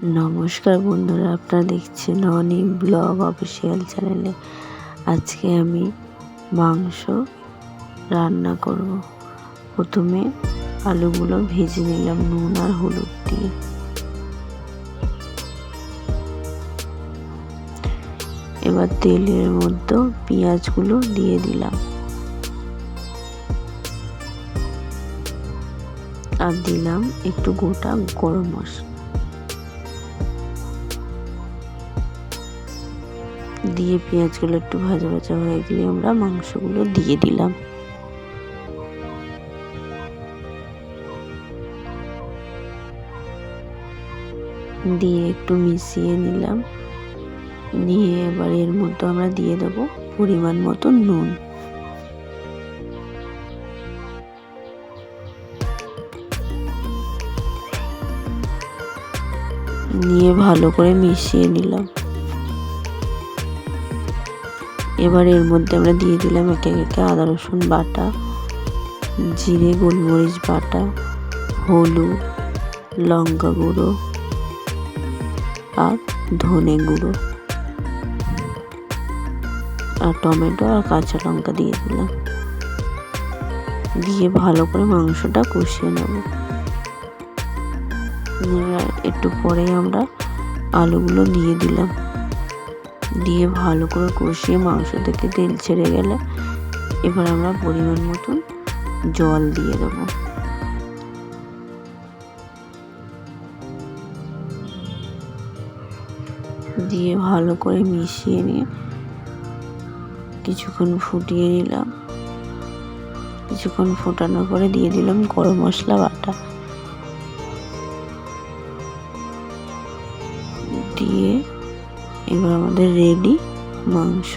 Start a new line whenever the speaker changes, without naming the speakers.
নমস্কার বন্ধুরা, আপনারা দেখছেন অনিক ব্লগ অফিসিয়াল চ্যানেলে। আজকে আমি মাংস রান্না করব। প্রথমে আলুগুলো ভেজে নিলাম নুন আর হলুদ দিয়ে। এবার তেলের মধ্যে পেঁয়াজগুলো দিয়ে দিলাম আর দিলাম একটু গোটা গরম মশলা দিয়ে পেঁয়াজগুলো একটু ভাজা ভাজা হয়ে গেলে আমরা মাংসগুলো দিয়ে দিলাম। দিয়ে একটু মিশিয়ে নিলাম। নিয়ে এবার এর মধ্যে আমরা দিয়ে দেবো পরিমাণ মতো নুন। নিয়ে ভালো করে মিশিয়ে নিলাম। এবার এর মধ্যে আমরা দিয়ে দিলাম একে একে আদা রসুন বাটা, জিরে গোলমরিচ বাটা, হলুদ, লঙ্কা গুঁড়ো আর ধনে গুঁড়ো আর টমেটো আর কাঁচা লঙ্কা দিয়ে দিলাম। দিয়ে ভালো করে মাংসটা কষিয়ে নেব। একটু পরে আমরা আলুগুলো দিয়ে দিলাম। দিয়ে ভালো করে কষিয়ে মাংস থেকে তেল ছেড়ে গেলে এবার আমরা পরিমাণ মতন জল দিয়ে দেবো। দিয়ে ভালো করে মিশিয়ে নিয়ে কিছুক্ষণ ফুটিয়ে নিলাম। কিছুক্ষণ ফোটানোর পরে দিয়ে দিলাম গরম মশলা বাটা। দিয়ে এবার আমাদের রেডি মাংস।